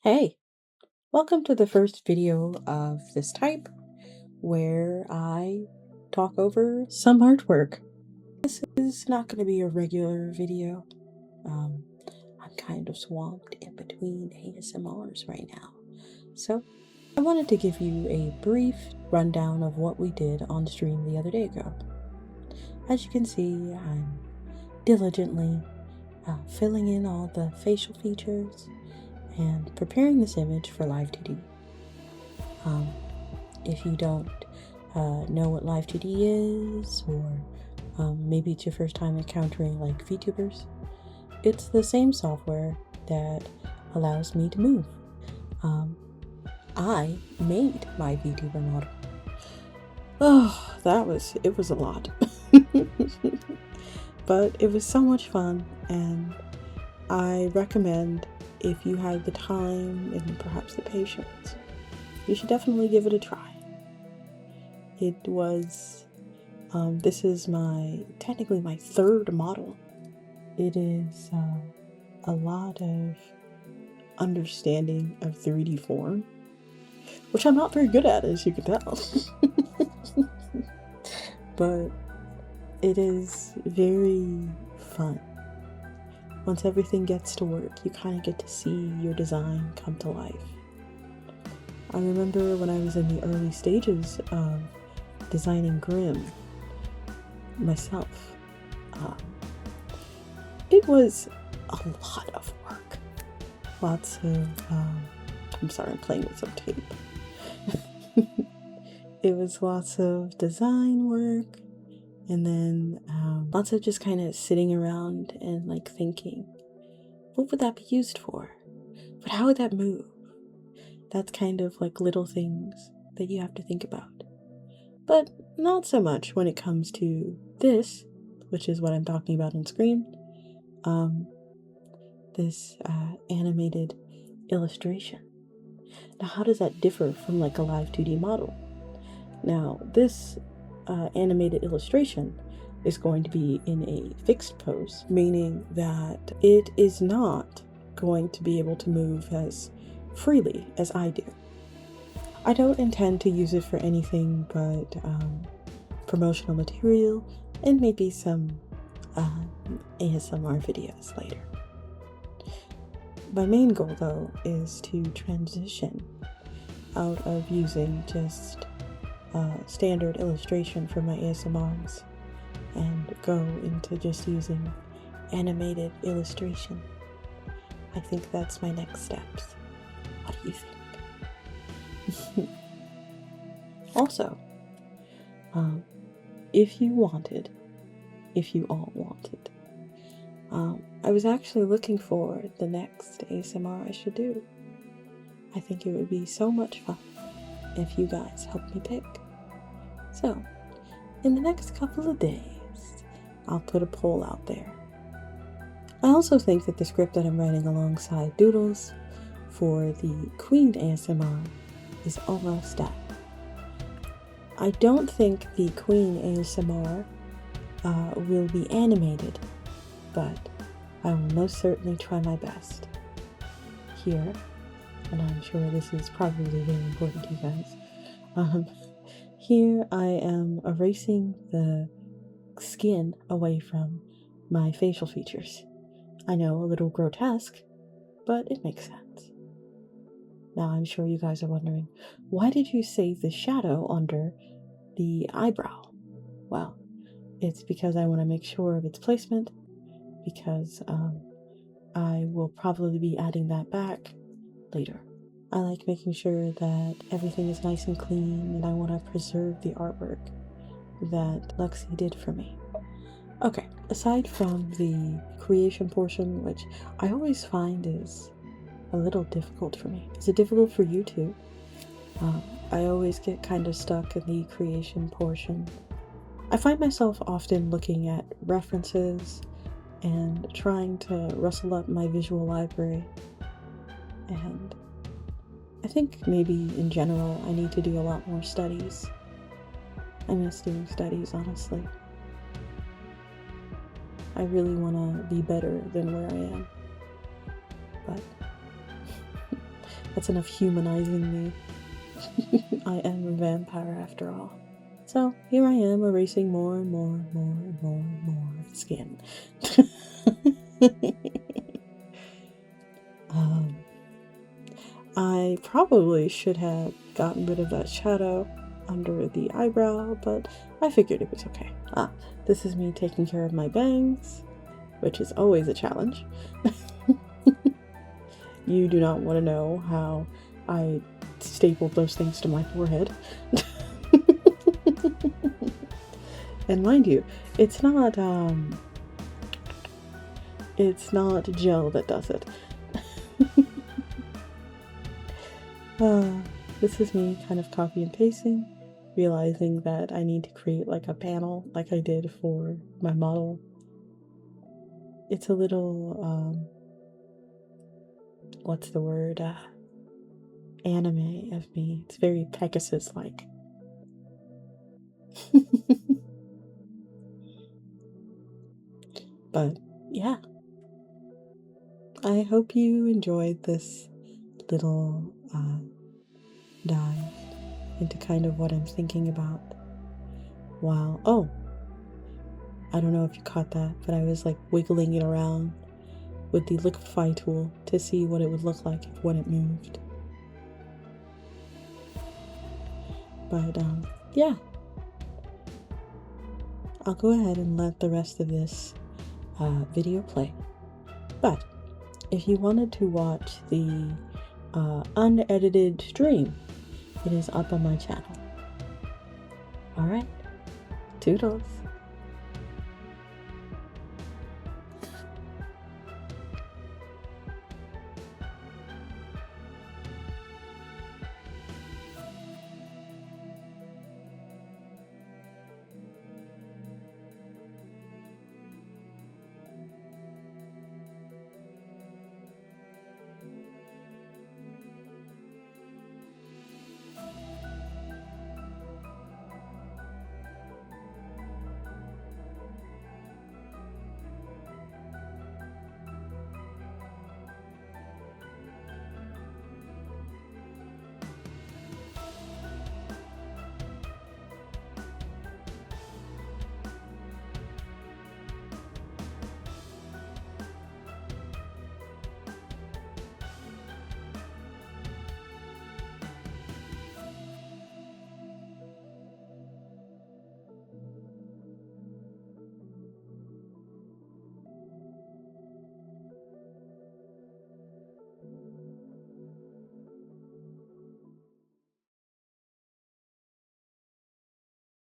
Hey, welcome to the first video of this type where I talk over some artwork. This is not going to be a regular video. Um, I'm kind of swamped in between ASMRs right now. So I wanted to give you a brief rundown of what we did on stream the other day ago. As you can see, I'm diligently filling in all the facial features and preparing this image for live 2D. If you don't know what live 2D is, or maybe it's your first time encountering like VTubers, it's the same software that allows me to move. I made my VTuber model. Oh, it was a lot. But it was so much fun, and I recommend, if you have the time and perhaps the patience, you should definitely give it a try. It was, this is technically my third model. It is a lot of understanding of 3D form, which I'm not very good at, as you can tell. But it is very fun. Once everything gets to work, you kind of get to see your design come to life. I remember when I was in the early stages of designing Grimm myself, it was a lot of work. Lots of, I'm sorry, I'm playing with some tape. It was lots of design work, and then lots of just kind of sitting around and like thinking, what would that be used for? But how would that move? That's kind of like little things that you have to think about. But not so much when it comes to this, which is what I'm talking about on screen. This animated illustration. Now, how does that differ from like a live 2D model? Now, this animated illustration is going to be in a fixed pose, meaning that it is not going to be able to move as freely as I do. I don't intend to use it for anything but promotional material and maybe some ASMR videos later. My main goal, though, is to transition out of using just standard illustration for my ASMRs and go into just using animated illustration. I think that's my next steps. What do you think? Also, if you all wanted, I was actually looking for the next ASMR I should do. I think it would be so much fun if you guys helped me pick. So, in the next couple of days, I'll put a poll out there. I also think that the script that I'm writing alongside Doodles for the Queen ASMR is almost done. I don't think the Queen ASMR will be animated, but I will most certainly try my best. Here, and I'm sure this is probably very important to you guys, here I am erasing the skin away from my facial features. I know, a little grotesque, but it makes sense. Now I'm sure you guys are wondering, why did you save the shadow under the eyebrow? Well, it's because I want to make sure of its placement, because I will probably be adding that back later. I like making sure that everything is nice and clean, and I want to preserve the artwork that Lexi did for me. Okay, aside from the creation portion, which I always find is a little difficult for me. Is it difficult for you too? I always get kind of stuck in the creation portion. I find myself often looking at references and trying to rustle up my visual library, and I think maybe in general I need to do a lot more studies. I miss doing studies, honestly. I really want to be better than where I am, but That's enough humanizing me. I am a vampire after all. So here I am, erasing more and more and more and more and more skin. I probably should have gotten rid of that shadow under the eyebrow, but I figured it was okay. This is me taking care of my bangs, which is always a challenge. You do not want to know how I stapled those things to my forehead. And mind you, it's not gel that does it. This is me kind of copy and pasting, realizing that I need to create like a panel like I did for my model. It's a little, what's the word? Anime of me. It's very Pegasus-like. But yeah, I hope you enjoyed this little dive into kind of what I'm thinking about. Wow. Oh, I don't know if you caught that, but I was like wiggling it around with the liquefy tool to see what it would look like when it moved. But yeah, I'll go ahead and let the rest of this video play. But if you wanted to watch the unedited stream, it is up on my channel. Alright, toodles.